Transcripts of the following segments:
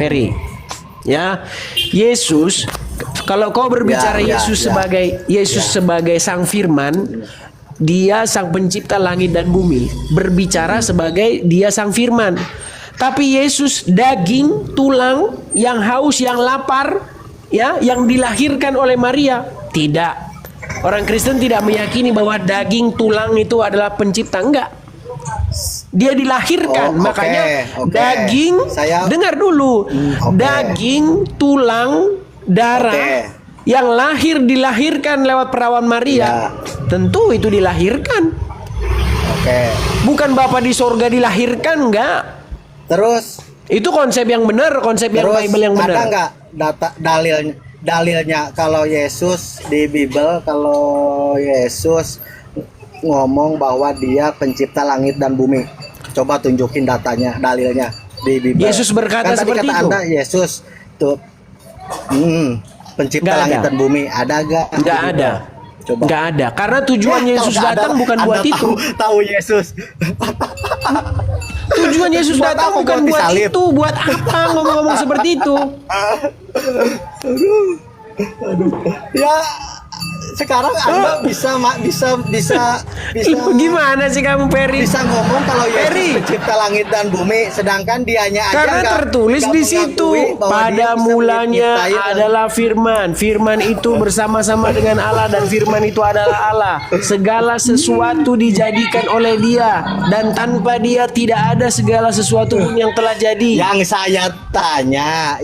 Ferry. Ya, Yesus, kalau kau berbicara Yesus sebagai Sang Firman, Dia Sang Pencipta langit dan bumi, berbicara sebagai Dia Sang Firman. Tapi Yesus daging, tulang, yang haus, yang lapar, ya, yang dilahirkan oleh Maria. Tidak. Orang Kristen tidak meyakini bahwa daging, tulang itu adalah pencipta. Enggak. Dia dilahirkan, makanya daging. Dengar dulu, daging, tulang, darah yang dilahirkan lewat perawan Maria, tentu itu dilahirkan. Bukan Bapa di sorga dilahirkan, enggak. Terus itu konsep yang benar, konsep yang Bible yang benar. Ada enggak dalilnya kalau Yesus di Bible, kalau Yesus ngomong bahwa Dia pencipta langit dan bumi? Coba tunjukin datanya, dalilnya di Bible. Yesus berkata seperti itu. Anda Yesus tuh pencipta langit dan bumi, ada gak? Enggak ada. Coba. Enggak ada. Karena tujuan Yesus datang bukan buat itu. Tahu Yesus. Tujuan Yesus datang bukan buat itu. Buat apa ngomong-ngomong seperti itu? Ya, sekarang Anda bisa gimana sih kamu, Ferry? Bisa ngomong kalau Yesus pencipta langit dan bumi, sedangkan dianya aja karena tertulis di situ, pada mulanya adalah Firman. Firman itu bersama-sama dengan Allah dan Firman itu adalah Allah. Segala sesuatu dijadikan oleh Dia, dan tanpa Dia tidak ada segala sesuatu pun yang telah jadi. Yang saya tanya,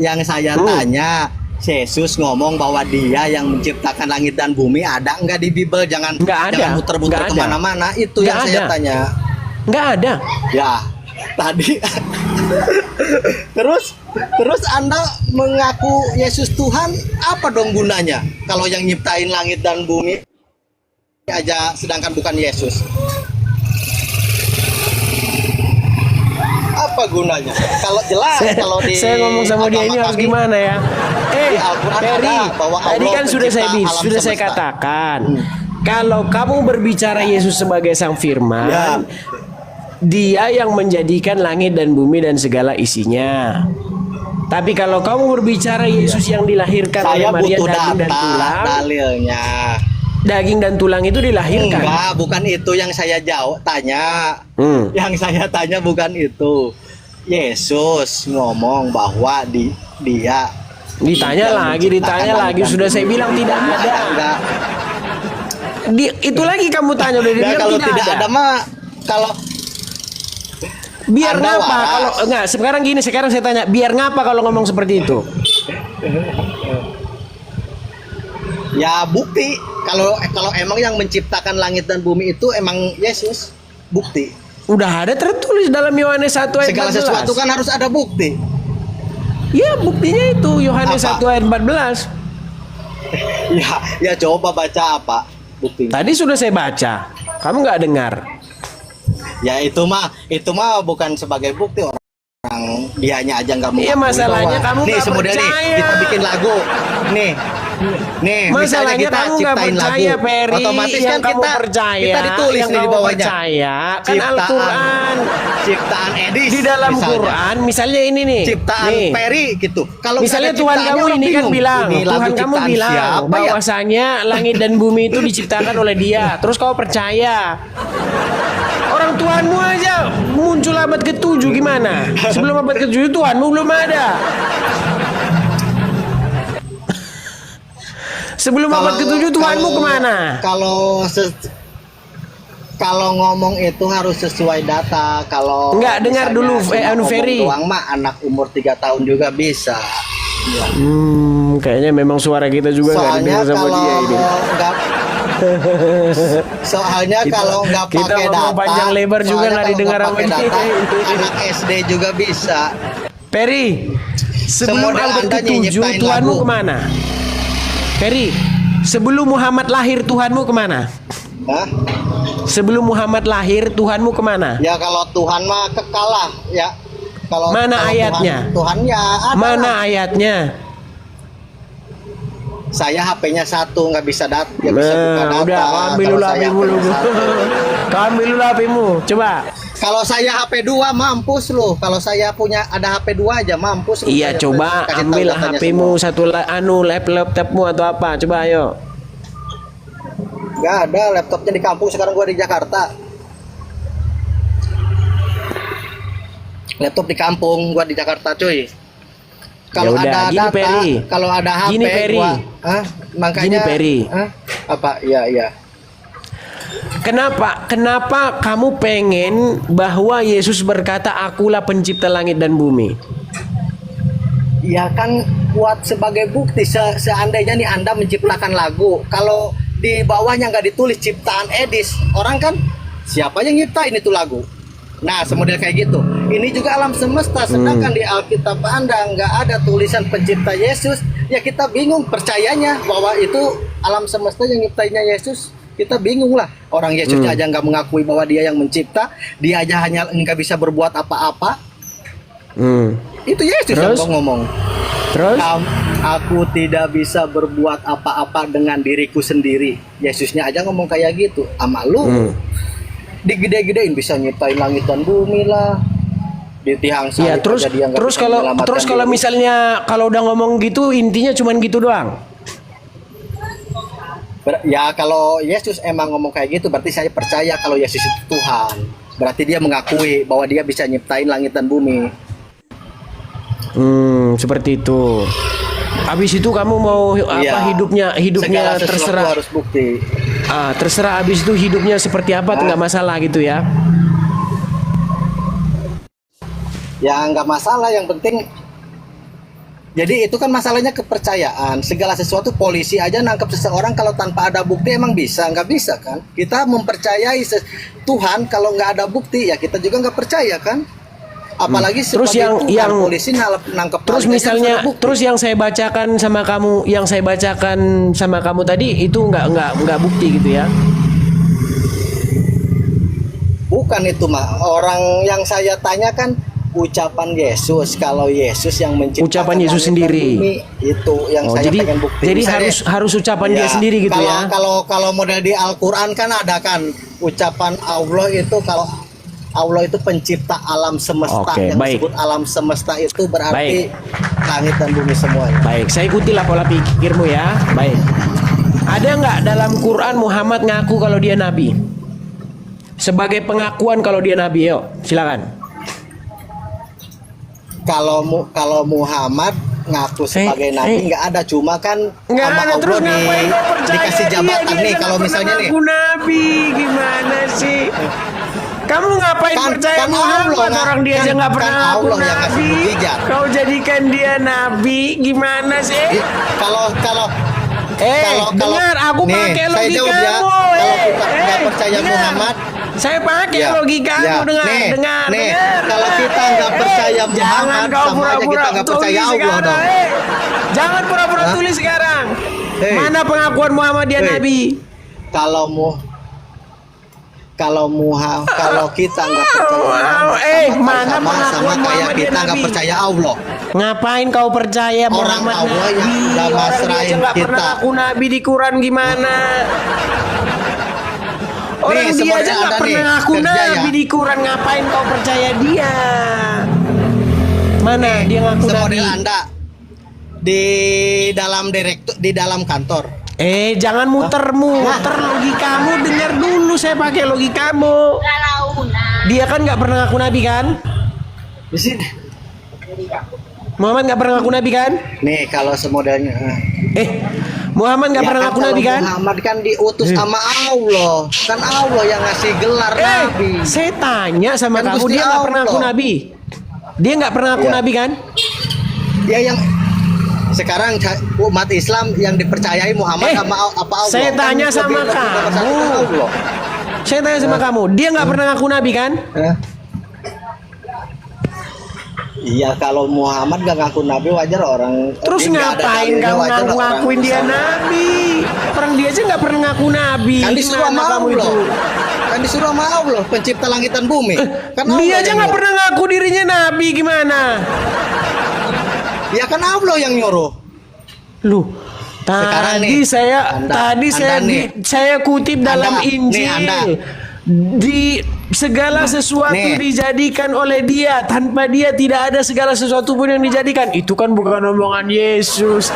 Yesus ngomong bahwa Dia yang menciptakan langit dan bumi, ada enggak di Bible? Jangan muter-muter kemana-mana. Itu yang saya tanya. Enggak ada. Ya, tadi. terus Anda mengaku Yesus Tuhan, apa dong gunanya? Kalau yang nyiptain langit dan bumi aja, sedangkan bukan Yesus. Apa gunanya? Kalau jelas, kalau di saya ngomong sama dia ini harus gimana ya? Ferry, tadi kan sudah saya katakan, kalau kamu berbicara Yesus sebagai Sang Firman, Dia yang menjadikan langit dan bumi dan segala isinya. Tapi kalau kamu berbicara Yesus yang dilahirkan oleh Maria, daging dan tulang, dalilnya. Daging dan tulang itu dilahirkan. Enggak, bukan itu yang saya tanya. Yang saya tanya bukan itu. Yesus ngomong bahwa Dia ditanya lagi, sudah saya bilang tidak ada. Itu lagi kamu tanya, udah dibilang kalau tidak ada mah, kalau biar ngapa kalau enggak, sekarang saya tanya, biar ngapa kalau ngomong seperti itu? Ya bukti, kalau emang yang menciptakan langit dan bumi itu emang Yesus, bukti. Udah ada tertulis dalam Yohanes 1 ayat 14. Segala sesuatu kan harus ada bukti. Ya, buktinya itu Yohanes 1 ayat 14. Ya coba baca apa buktinya. Tadi sudah saya baca. Kamu nggak dengar. Ya itu mah bukan sebagai bukti, orang dianya aja nggak mau. Iya, masalahnya kamu nggak percaya. Kita bikin lagu. Nih, masalahnya kita kamu nggak percaya, Ferry. Otomatis yang kan kamu percaya, kita ditulis yang nih di bawahnya. Percaya, kan Al-Quran. Ciptaan Edis. Di dalam Quran, misalnya ini nih. Ciptaan Ferry gitu. Kalau misalnya Tuhan kamu ini kan bilang, Tuhan kamu bilang bahwasanya langit dan bumi itu diciptakan oleh Dia. Terus kau percaya? Orang Tuhanmu aja muncul abad ke-7 gimana? Sebelum abad ke-7 Tuhanmu belum ada. Sebelum abad ke-7 Tuhanmu kemana? Kalau ngomong itu harus sesuai data. Kalau enggak, dengar dulu Ferry. Doang mah anak umur 3 tahun juga bisa. Ya. Kayaknya memang suara kita juga nggak didengar sama dia ini. Soalnya kalau nggak pakai data, panjang lebar juga nggak didengar sama dia. Anak SD juga bisa. Ferry, sebelum abad ke-7 Tuhanmu kemana? Ferry, sebelum Muhammad lahir Tuhanmu kemana? Hah? Sebelum Muhammad lahir Tuhanmu kemana? Ya kalau Tuhan mah kekal lah ya. Mana ayatnya? Tuhannya ada. Mana ayatnya? Saya HP-nya satu, nggak bisa bisa buka data. Udah, ambil dulu HP-mu. Ambil dulu HP-mu. Coba Kalau saya HP 2 mampus lu. Kalau saya punya ada HP 2 aja mampus lu. Iya, Saya coba kasih tahu ambil datanya HP-mu semua. satu laptopmu atau apa? Coba ayo. Nggak ada, laptopnya di kampung, sekarang gua di Jakarta. Laptop di kampung, gua di Jakarta, cuy. Kalau Ya udah, ada gini, data, Peri. kalau ada HP Gini, Peri. gua, makanya Gini, Peri. Apa? Iya. Kenapa kamu pengen bahwa Yesus berkata akulah pencipta langit dan bumi? Ya kan buat sebagai bukti seandainya nih Anda menciptakan lagu, kalau di bawahnya nggak ditulis ciptaan Edis, orang kan siapa yang nyiptain itu lagu? Nah, semodel kayak gitu. Ini juga alam semesta, sedangkan di Alkitab Anda nggak ada tulisan pencipta Yesus, ya kita bingung percayanya bahwa itu alam semesta yang nyiptainnya Yesus. Kita bingung lah. Orang Yesusnya aja nggak mengakui bahwa dia yang mencipta, dia aja hanya nggak bisa berbuat apa-apa. Itu Yesus yang ngomong. Terus? Aku tidak bisa berbuat apa-apa dengan diriku sendiri. Yesusnya aja ngomong kayak gitu. Ama lu digede-gedein bisa nyiptain langit dan bumi lah. Di tiang salib Ya, terus aja dia nggak terus bisa kalau menyelamatkan diri. misalnya kalau udah ngomong gitu intinya cuman gitu doang. Ya kalau Yesus emang ngomong kayak gitu, berarti saya percaya kalau Yesus itu Tuhan. Berarti dia mengakui bahwa dia bisa nyiptain langit dan bumi. Seperti itu. Habis itu kamu mau Iya. hidupnya Segala sesuatu terserah. harus bukti. Terserah habis itu hidupnya seperti apa tuh nggak masalah gitu ya. Ya nggak masalah, yang penting. Jadi itu kan masalahnya kepercayaan. Segala sesuatu, polisi aja nangkep seseorang kalau tanpa ada bukti emang bisa? Nggak bisa kan? Kita mempercayai Tuhan kalau nggak ada bukti ya kita juga nggak percaya kan? Apalagi Terus sebagai yang Tuhan, polisi nangkep. terus aja misalnya tanpa bukti. terus yang saya bacakan sama kamu tadi itu nggak bukti gitu ya. Bukan itu mah. Orang yang saya tanyakan ucapan Yesus, kalau Yesus yang menciptakan Ucapan Yesus langit dan sendiri. bumi, itu yang saya jadi pengen bukti. jadi Misalnya, harus ucapan dia sendiri gitu kalau, ya. Kalau model di Al-Qur'an kan ada kan ucapan Allah itu, kalau Allah itu pencipta alam semesta. Oke, yang baik. disebut alam semesta itu berarti langit dan bumi semuanya. Baik, saya ikutilah pola pikirmu ya. Baik. Ada nggak dalam Quran Muhammad ngaku kalau dia nabi? Sebagai pengakuan kalau dia nabi, yuk silakan. Kalau Muhammad ngaku sebagai nabi nggak ada, cuma kan Nggak sama ada, Allah terus ngapain kau percaya dikasih jabatan dia nih. nggak Kalau pernah misalnya nih ngaku nabi, gimana sih? Kamu ngapain percaya kan Muhammad, Allah, orang dia aja nggak pernah ngaku Allah yang kasih nabi. mukjizat. Kau jadikan dia nabi, gimana sih? Kalau Dengar, aku nih, pakai saya jawab ya. logikamu. Kalau kita nggak percaya dengar. Muhammad, Saya pakai ya, logikamu, ya. dengar. Nih, kalau kita nggak percaya Muhammad, jangan kau sama aja pura-pura kita nggak percaya tulis Allah sekarang, dong. Jangan pura-pura Hah? tulis sekarang. Mana Mana pengakuan Muhammad dia nabi? Kalau kita nggak percaya Muhammad, mana sama pengakuan kayak Muhammad dia kita nggak nabi? percaya Allah. Ngapain kau percaya Orang Muhammad Allah nabi? yang udah Orang dia aja masrahin nggak pernah kita. ngaku nabi di Quran gimana? Orang dia sebenarnya aja nggak ada pernah nih, ngaku kerja nabi ya. di Quran, ngapain kau percaya dia? Mana dia ngaku nabi? Semodel Anda di dalam kantor. Jangan muter-muter logikamu, dengar dulu saya pakai logikamu. Dia kan nggak pernah ngaku nabi kan? Di sini. Muhammad nggak pernah ngaku nabi kan? Nih kalau semodelnya. Muhammad nggak Ya pernah kan ngaku kalau nabi kan? Muhammad kan diutus sama Allah. Kan Allah yang ngasih gelar nabi. Saya tanya sama Kan kamu, Gusti dia nggak pernah ngaku Allah. nabi. Dia nggak pernah ngaku Iya. nabi kan? Ya yang sekarang umat Islam yang dipercayai Muhammad sama apa Allah. saya Kan tanya lebih sama nomor satu kamu. kan Allah. Saya tanya sama kamu, dia nggak pernah ngaku nabi kan? Iya, kalau Muhammad gak ngaku nabi wajar orang. Terus dia nggak ada ngapain dalilnya, kamu wajar ngakuin orang dia sama. nabi? Orang dia aja nggak pernah ngaku nabi. Kan disuruh Gimana sama kamu Allah. itu? Kan disuruh sama Allah, pencipta langit dan bumi. Kan Allah Dia aja yang nggak nyuruh. pernah ngaku dirinya nabi, gimana? Ya kan Allah yang nyuruh. Loh, Sekarang tadi nih, saya Anda nih. saya kutip dalam Anda, nih, Injil Anda. di segala sesuatu nih. dijadikan oleh Dia, tanpa Dia tidak ada segala sesuatu pun yang dijadikan. Itu kan bukan omongan Yesus.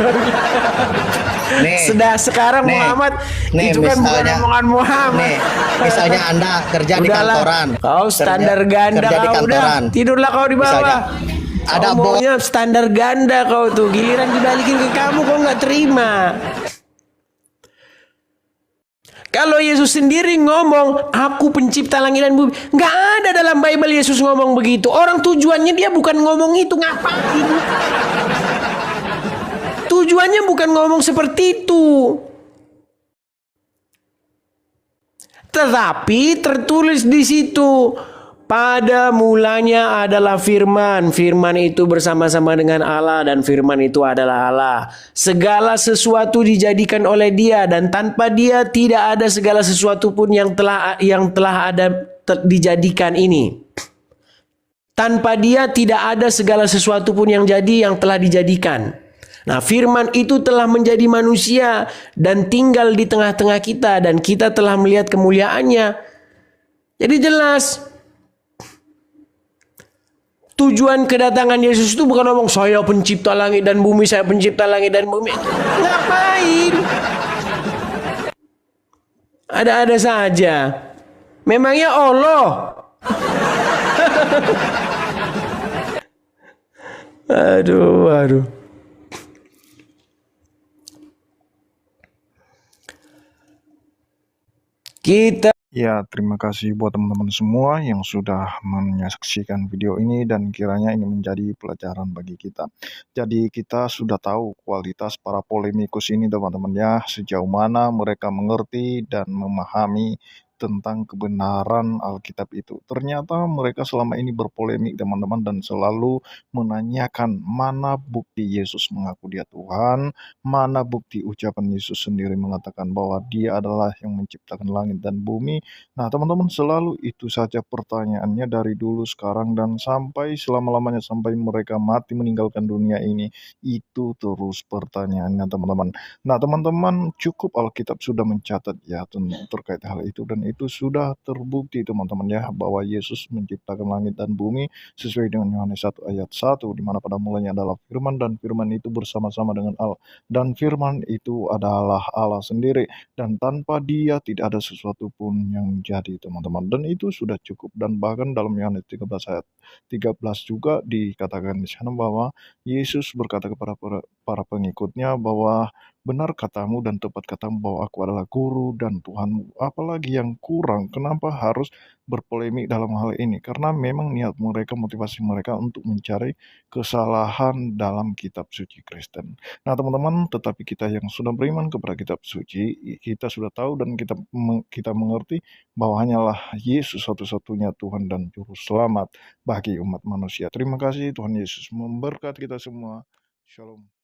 Nih, Sudah sekarang nih, Muhammad, nih, itu kan bukan misalnya, omongan Muhammad. nih, misalnya Anda kerja di Udahlah, kantoran, kau standar ganda kerja di kau, udah kantoran, tidurlah kau di misalnya bawah. ada Kau maunya standar ganda kau tuh, giliran dibalikin ke kamu kau nggak terima. Kalau Yesus sendiri ngomong, aku pencipta langit dan bumi. Nggak ada dalam Bible Yesus ngomong begitu. Orang tujuannya dia bukan ngomong itu, ngapain? Tujuannya bukan ngomong seperti itu. Tetapi tertulis di situ, pada mulanya adalah firman. Firman itu bersama-sama dengan Allah dan firman itu adalah Allah. Segala sesuatu dijadikan oleh Dia dan tanpa Dia tidak ada segala sesuatu pun yang telah ada dijadikan ini. Tanpa Dia tidak ada segala sesuatu pun yang telah dijadikan. Nah, firman itu telah menjadi manusia dan tinggal di tengah-tengah kita dan kita telah melihat kemuliaannya. Jadi jelas, tujuan kedatangan Yesus itu bukan ngomong saya pencipta langit dan bumi, saya pencipta langit dan bumi. Ngapain? Ada-ada saja. Memangnya Allah. Aduh. Kita Ya, terima kasih buat teman-teman semua yang sudah menyaksikan video ini dan kiranya ini menjadi pelajaran bagi kita. Jadi kita sudah tahu kualitas para polemikus ini teman-teman ya, sejauh mana mereka mengerti dan memahami tentang kebenaran Alkitab itu. Ternyata mereka selama ini berpolemik teman-teman dan selalu menanyakan mana bukti Yesus mengaku dia Tuhan, mana bukti ucapan Yesus sendiri mengatakan bahwa dia adalah yang menciptakan langit dan bumi. Nah, teman-teman, selalu itu saja pertanyaannya dari dulu, sekarang, dan sampai selama-lamanya, sampai mereka mati meninggalkan dunia ini. Itu terus pertanyaannya, teman-teman. Nah, teman-teman, cukup Alkitab sudah mencatat ya terkait hal itu, dan itu sudah terbukti, teman-teman ya, bahwa Yesus menciptakan langit dan bumi sesuai dengan Yohanes 1 ayat 1, di mana pada mulanya adalah firman, dan firman itu bersama-sama dengan Allah, dan firman itu adalah Allah sendiri, dan tanpa Dia tidak ada sesuatu pun yang jadi, teman-teman. Dan itu sudah cukup, dan bahkan dalam Yohanes 13 ayat 13 juga dikatakan di sana bahwa Yesus berkata kepada para pengikutnya bahwa benar katamu dan tepat katamu bahwa aku adalah guru dan Tuhanmu. Apalagi yang kurang, kenapa harus berpolemik dalam hal ini? Karena memang niat mereka, motivasi mereka untuk mencari kesalahan dalam kitab suci Kristen. Nah, teman-teman, tetapi kita yang sudah beriman kepada kitab suci, kita sudah tahu dan kita mengerti bahwa hanyalah Yesus satu-satunya Tuhan dan Juru Selamat bagi umat manusia. Terima kasih, Tuhan Yesus memberkati kita semua. Shalom.